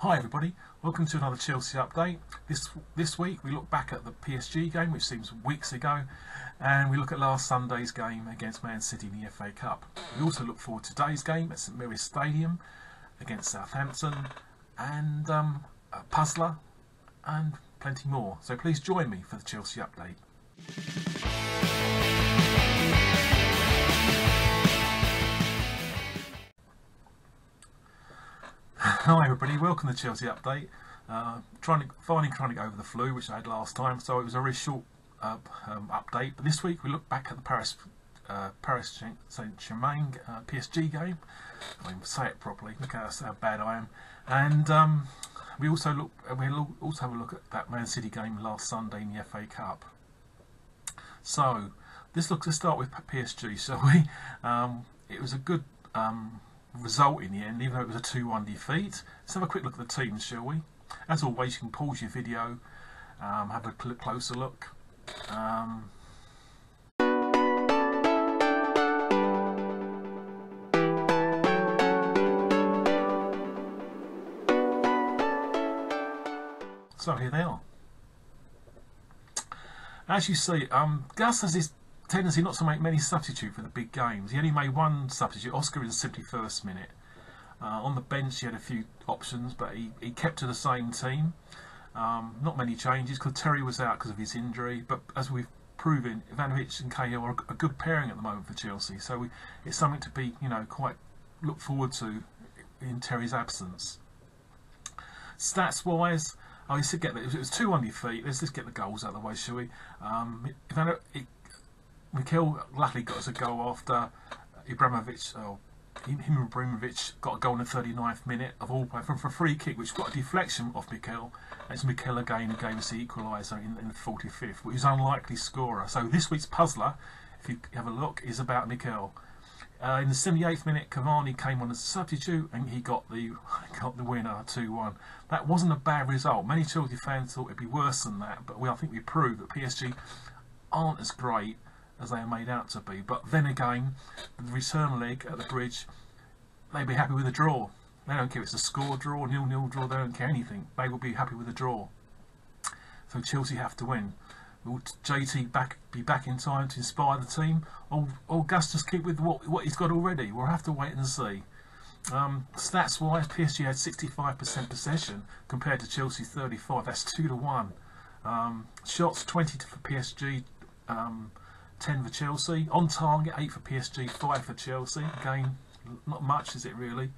Hi everybody, welcome to another Chelsea update. This week we look back at the PSG game, which seems weeks ago, and we look at last Sunday's game against Man City in the FA Cup. We also look forward to today's game at St Mary's Stadium against Southampton, and a puzzler, and plenty more. So please join me for the Chelsea update. Hi everybody, welcome to the Chelsea update. Finally trying to get over the flu, which I had last time, so it was a very short update. But this week we look back at the Paris Saint-Germain PSG game. I mean, say it properly. Look at how bad I am. And we also have a look at that Man City game last Sunday in the FA Cup. So let's start with PSG, shall we? It was a good result in the end, even though it was a 2-1 defeat. Let's have a quick look at the teams, shall we? As always, you can pause your video, have a closer look. So here they are. As you see, Gus has this tendency not to make many substitutes for the big games. He only made one substitute, Oscar, in the 71st minute. On the bench he had a few options, but he kept to the same team. Not many changes because Terry was out because of his injury, but as we've proven, Ivanovic and Cahill are a good pairing at the moment for Chelsea, so it's something to be, quite look forward to in Terry's absence. Stats wise, it was 2-1 defeat. Let's just get the goals out of the way, shall we? Mikel luckily got us a goal after Ibrahimovic got a goal in the 39th minute of all play from a free kick, which got a deflection off Mikel. It's Mikel again who gave us the equaliser in the 45th, which is an unlikely scorer. So this week's puzzler, if you have a look, is about Mikel. In the 78th minute, Cavani came on as a substitute and he got the winner, 2-1. That wasn't a bad result. Many Chelsea fans thought it'd be worse than that, but I think we proved that PSG aren't as great as they are made out to be. But then again, the return leg at the Bridge, they'd be happy with a draw. They don't care if it's a score draw, 0-0 draw, they don't care anything. They will be happy with a draw. So Chelsea have to win. Will JT be back in time to inspire the team, or Gus just keep with what he's got already? We'll have to wait and see. Stats wise, PSG had 65% possession compared to Chelsea 35. That's 2-1. Shots 20 for PSG, 10 for Chelsea. On target 8 for PSG, 5 for Chelsea. Again, not much, is it really?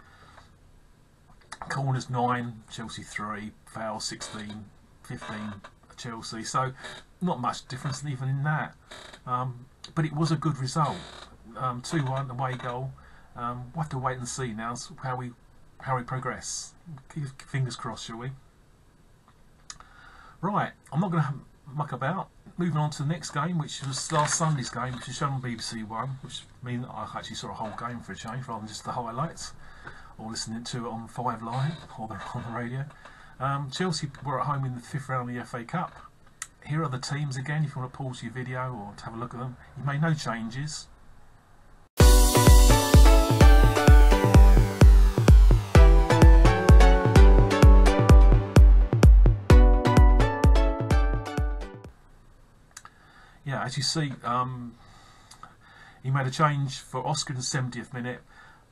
Corners 9, Chelsea 3. Fouls 16, 15 Chelsea. So not much difference even in that. But it was a good result. 2-1 away goal. We'll have to wait and see now how we progress. Keep fingers crossed, shall we? Right, I'm not going to muck about. Moving on to the next game, which was last Sunday's game, which is shown on BBC One, which means I actually saw a whole game for a change rather than just the highlights, or listening to it on 5 Live or on the radio. Chelsea were at home in the 5th round of the FA Cup. Here are the teams again, if you want to pause your video or to have a look at them. You made no changes. Yeah, as you see, he made a change for Oscar in the 70th minute.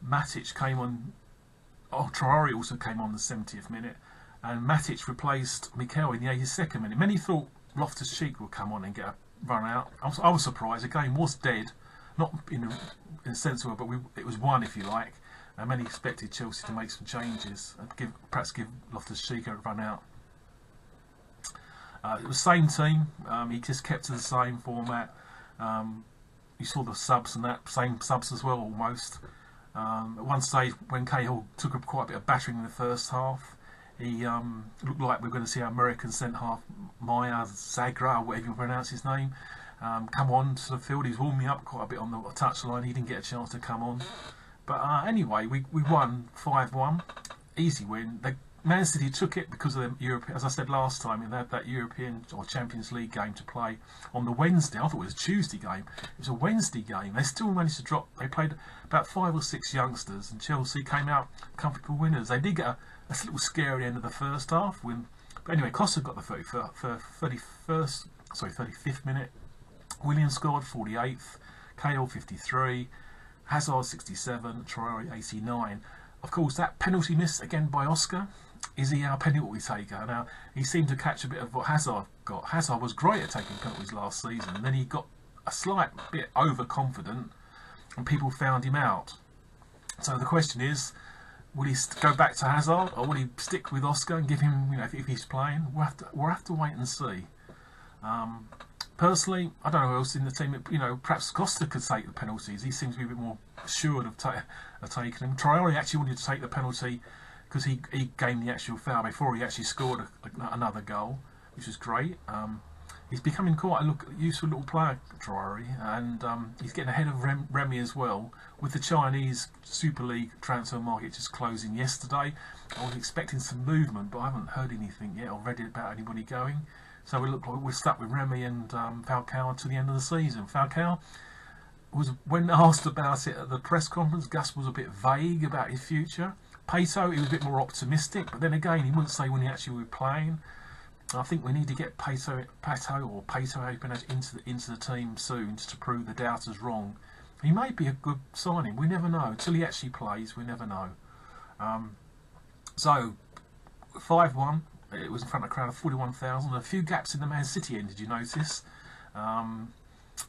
Matic came on. Traore also came on the 70th minute, and Matic replaced Mikel in the 82nd minute. Many thought Loftus-Cheek would come on and get a run out. I was surprised. The game was dead, not in a sense of it, but it was won, if you like. And many expected Chelsea to make some changes and perhaps give Loftus-Cheek a run out. It was the same team. He just kept to the same format. You saw the subs and that, same subs as well almost. At one stage, when Cahill took quite a bit of battering in the first half, he looked like we were going to see our American centre-half, Maya Zagra, whatever you pronounce his name, come on to the field. He was warming up quite a bit on the touchline. He didn't get a chance to come on. But anyway, we won 5-1. Easy win. Man City took it because of the European, as I said last time, they had that European or Champions League game to play on the Wednesday. I thought it was a Tuesday game. It was a Wednesday game. They still managed to drop. They played about 5 or 6 youngsters, and Chelsea came out comfortable winners. They did get a That's a little scary at the end of the first half. But anyway, Costa got the 35th minute. Williams scored 48th. Cahill 53. Hazard 67. Traore 89. Of course, that penalty missed again by Oscar. Is he our penalty taker? Now, he seemed to catch a bit of what Hazard got. Hazard was great at taking penalties last season, and then he got a slight bit overconfident, and people found him out. So the question is, will he go back to Hazard, or will he stick with Oscar and give him, if he's playing? We'll have to wait and see. Personally, I don't know who else in the team. Perhaps Costa could take the penalties. He seems to be a bit more assured of taking them. Traore actually wanted to take the penalty because he gained the actual foul before he actually scored another goal, which was great. He's becoming quite a useful little player, Traore, and he's getting ahead of Remy as well. With the Chinese Super League transfer market just closing yesterday, I was expecting some movement, but I haven't heard anything yet or read about anybody going. So we look like we're stuck with Remy and Falcao until the end of the season. Falcao when asked about it at the press conference, Gus was a bit vague about his future. Pato, he was a bit more optimistic, but then again, he wouldn't say when he actually would be playing. I think we need to get Pato into the team soon just to prove the doubters wrong. He may be a good signing. We never know. Until he actually plays, we never know. So, 5-1. It was in front of a crowd of 41,000. A few gaps in the Man City end, did you notice?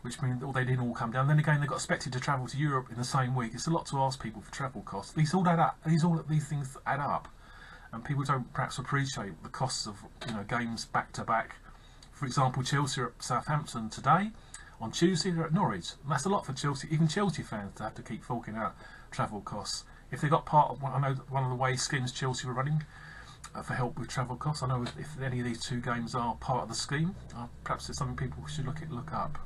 Which means they didn't all come down. Then again, they got expected to travel to Europe in the same week. It's a lot to ask people for travel costs. These all add up. These things add up. And people don't perhaps appreciate the costs of games back to back. For example, Chelsea are at Southampton today. On Tuesday they're at Norwich. And that's a lot for Chelsea, even Chelsea fans, to have to keep forking out travel costs. If they got part of, I know one of the wage schemes Chelsea were running for help with travel costs. I know if any of these two games are part of the scheme, perhaps it's something people should look up.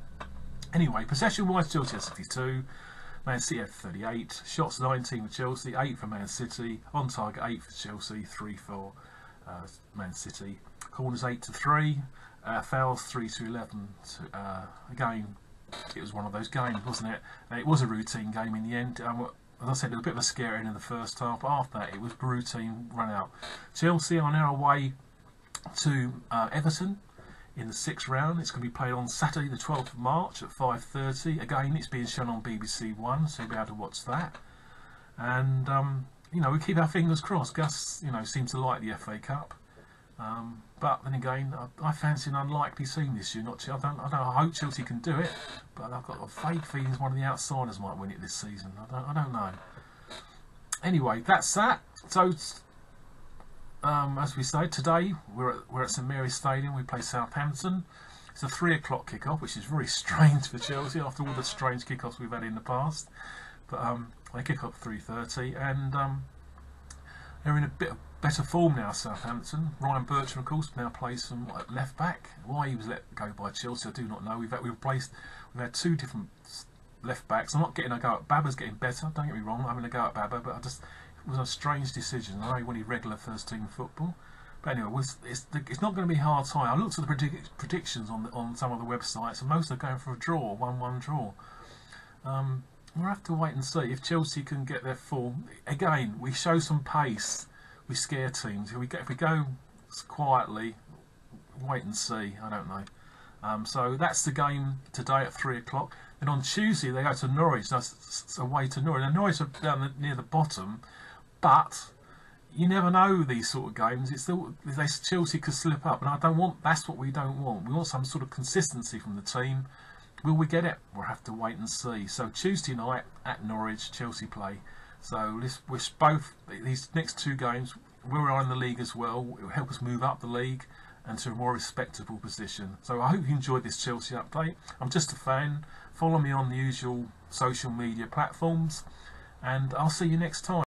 Anyway, possession-wise, Chelsea has 52. Man City had 38, shots 19 for Chelsea, 8 for Man City, on target 8 for Chelsea, 3 for Man City, corners 8-3, fouls 3-11. Again, it was one of those games, wasn't it? And it was a routine game in the end. As I said, it was a bit of a scare in the first half. After that, it was routine run out. Chelsea are now away to Everton in the 6th round. It's going to be played on Saturday the 12th of March at 5:30. Again, it's being shown on BBC One, so you'll be able to watch that. And we keep our fingers crossed. Gus seems to like the FA Cup, but then again, I fancy an unlikely team this year. I hope Chelsea can do it, but I've got a vague feeling one of the outsiders might win it this season. I don't know. Anyway, that's that. So as we say, today we're at St Mary's Stadium. We play Southampton. It's a 3 o'clock kickoff, which is very strange for Chelsea after all the strange kickoffs we've had in the past. But they kick off 3:30, and they're in a bit of better form now. Southampton. Ryan Bertrand, of course, now plays some left back. Why he was let go by Chelsea, I do not know. We've had 2 different left backs. I'm not getting a go at Baba's getting better. Don't get me wrong. I'm having a go at Baba, but it was a strange decision. I know he wanted regular first team football, but anyway, it's not going to be a hard time. I looked at the predictions on some of the websites, and most are going for a draw, 1-1 draw. We'll have to wait and see if Chelsea can get their form. Again, we show some pace, we scare teams. If we go quietly, wait and see. I don't know. So that's the game today at 3 o'clock. And on Tuesday they go to Norwich. That's away to Norwich. And Norwich are down near the bottom, but you never know these sort of games. Chelsea could slip up, and that's what we don't want. We want some sort of consistency from the team. Will we get it? We'll have to wait and see. So Tuesday night at Norwich, Chelsea play. So wish both these next 2 games. We're in the league as well. It will help us move up the league and to a more respectable position. So I hope you enjoyed this Chelsea update. I'm just a fan. Follow me on the usual social media platforms, and I'll see you next time.